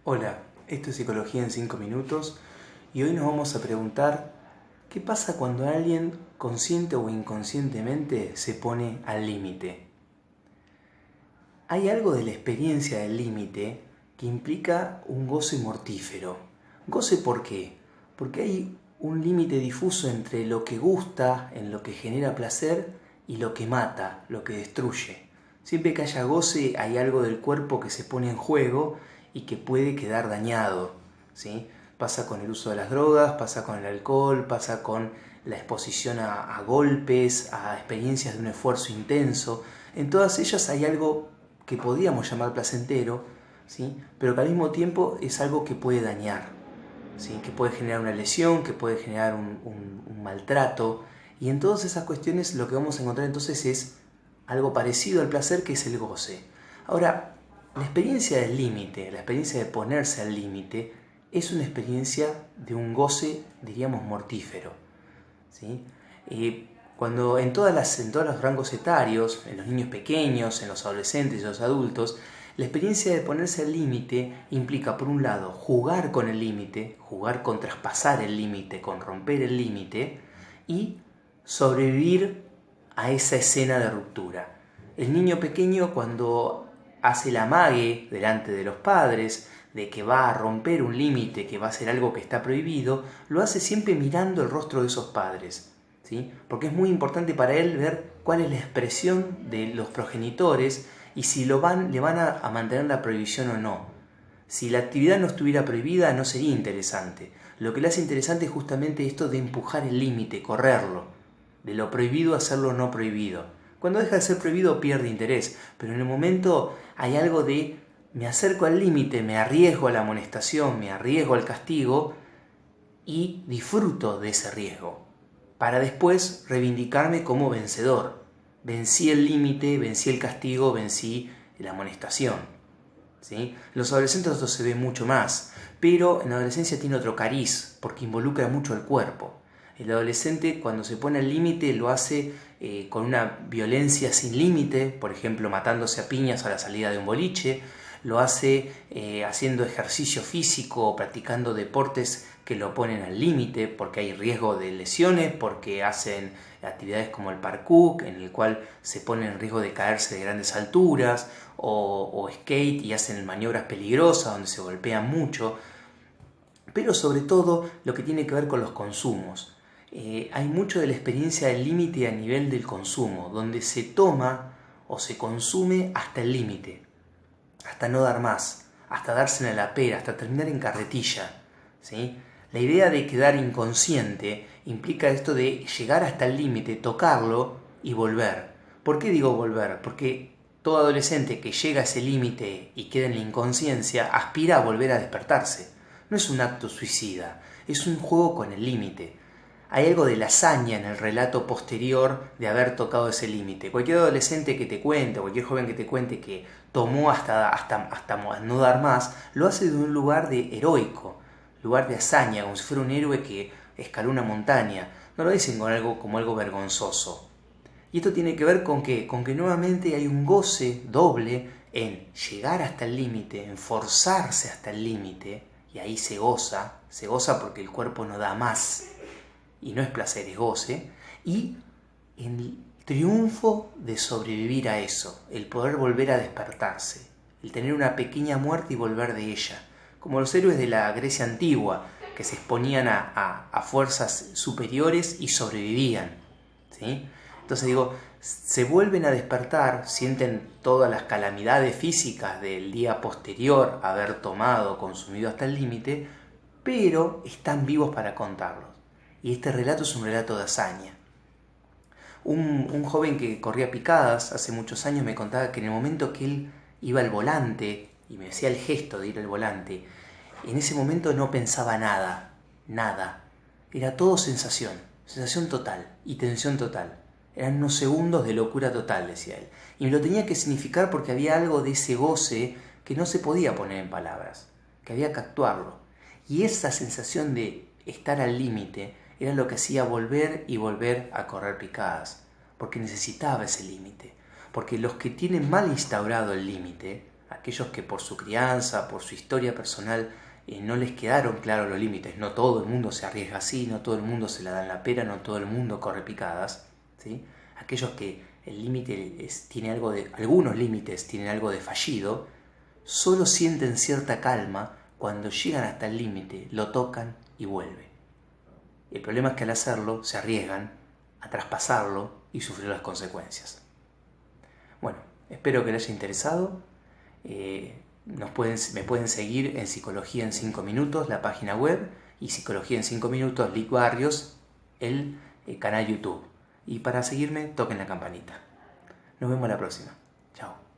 Hola, esto es Psicología en 5 minutos y hoy nos vamos a preguntar ¿qué pasa cuando alguien consciente o inconscientemente se pone al límite? Hay algo de la experiencia del límite que implica un goce mortífero. ¿Goce por qué? Porque hay un límite difuso entre lo que gusta, en lo que genera placer, y lo que mata, lo que destruye. Siempre que haya goce hay algo del cuerpo que se pone en juego y que puede quedar dañado, ¿sí? Pasa con el uso de las drogas, pasa con el alcohol, pasa con la exposición a golpes, a experiencias de un esfuerzo intenso. En todas ellas hay algo que podríamos llamar placentero, ¿sí? Pero que al mismo tiempo es algo que puede dañar, ¿sí? Que puede generar una lesión, que puede generar un maltrato. Y en todas esas cuestiones lo que vamos a encontrar entonces es algo parecido al placer, que es el goce. Ahora, la experiencia del límite, la experiencia de ponerse al límite, es una experiencia de un goce, diríamos, mortífero, ¿sí? Cuando en todos los rangos etarios, en los niños pequeños, en los adolescentes y los adultos, la experiencia de ponerse al límite implica, por un lado, jugar con el límite, jugar con traspasar el límite, con romper el límite, y sobrevivir a esa escena de ruptura. El niño pequeño, cuando hace el amague delante de los padres de que va a romper un límite, que va a hacer algo que está prohibido, lo hace siempre mirando el rostro de esos padres, ¿sí? Porque es muy importante para él ver cuál es la expresión de los progenitores y si le van a mantener la prohibición o no. Si la actividad no estuviera prohibida, no sería interesante. Lo que le hace interesante es justamente esto de empujar el límite, correrlo, de lo prohibido a hacerlo no prohibido. Cuando deja de ser prohibido pierde interés, pero en el momento hay algo de me acerco al límite, me arriesgo a la amonestación, me arriesgo al castigo y disfruto de ese riesgo, para después reivindicarme como vencedor. Vencí el límite, vencí el castigo, vencí la amonestación, ¿sí? Los adolescentes esto se ve mucho más, pero en la adolescencia tiene otro cariz, porque involucra mucho el cuerpo. El adolescente, cuando se pone al límite, lo hace con una violencia sin límite, por ejemplo matándose a piñas a la salida de un boliche, lo hace haciendo ejercicio físico o practicando deportes que lo ponen al límite porque hay riesgo de lesiones, porque hacen actividades como el parkour, en el cual se pone en riesgo de caerse de grandes alturas, o skate y hacen maniobras peligrosas donde se golpean mucho. Pero sobre todo lo que tiene que ver con los consumos. Hay mucho de la experiencia del límite a nivel del consumo, donde se toma o se consume hasta el límite, hasta no dar más, hasta darse en la pera, hasta terminar en carretilla, ¿sí? La idea de quedar inconsciente implica esto de llegar hasta el límite, tocarlo y volver. ¿Por qué digo volver? Porque todo adolescente que llega a ese límite y queda en la inconsciencia aspira a volver a despertarse. No es un acto suicida, es un juego con el límite. Hay algo de la hazaña en el relato posterior de haber tocado ese límite. Cualquier adolescente que te cuente, cualquier joven que te cuente que tomó hasta no dar más, lo hace de un lugar de heroico, lugar de hazaña, como si fuera un héroe que escaló una montaña. No lo dicen como algo vergonzoso. Y esto tiene que ver con que nuevamente hay un goce doble en llegar hasta el límite, en forzarse hasta el límite, y ahí se goza porque el cuerpo no da más, y no es placer, es goce, y el triunfo de sobrevivir a eso, el poder volver a despertarse, el tener una pequeña muerte y volver de ella, como los héroes de la Grecia antigua, que se exponían a fuerzas superiores y sobrevivían, ¿sí? Entonces digo, se vuelven a despertar, sienten todas las calamidades físicas del día posterior a haber tomado o consumido hasta el límite, pero están vivos para contarlo. Y este relato es un relato de hazaña. Un joven que corría picadas hace muchos años me contaba que en el momento que él iba al volante, y me hacía el gesto de ir al volante, en ese momento no pensaba nada, nada. Era todo sensación, sensación total y tensión total. Eran unos segundos de locura total, decía él. Y me lo tenía que significar porque había algo de ese goce que no se podía poner en palabras, que había que actuarlo. Y esa sensación de estar al límite era lo que hacía volver y volver a correr picadas, porque necesitaba ese límite. Porque los que tienen mal instaurado el límite aquellos que por su crianza, por su historia personal, no les quedaron claros los límites. No todo el mundo se arriesga así, no todo el mundo se la da en la pera, no todo el mundo corre picadas, ¿sí? Aquellos que el límite tiene algo de, algunos límites tienen algo de fallido, solo sienten cierta calma cuando llegan hasta el límite, lo tocan y vuelve. El problema es que al hacerlo se arriesgan a traspasarlo y sufrir las consecuencias. Bueno, espero que les haya interesado. Me pueden seguir en Psicología en 5 minutos, la página web, y Psicología en 5 minutos, Lic Barrios, el canal YouTube. Y para seguirme, toquen la campanita. Nos vemos la próxima. Chao.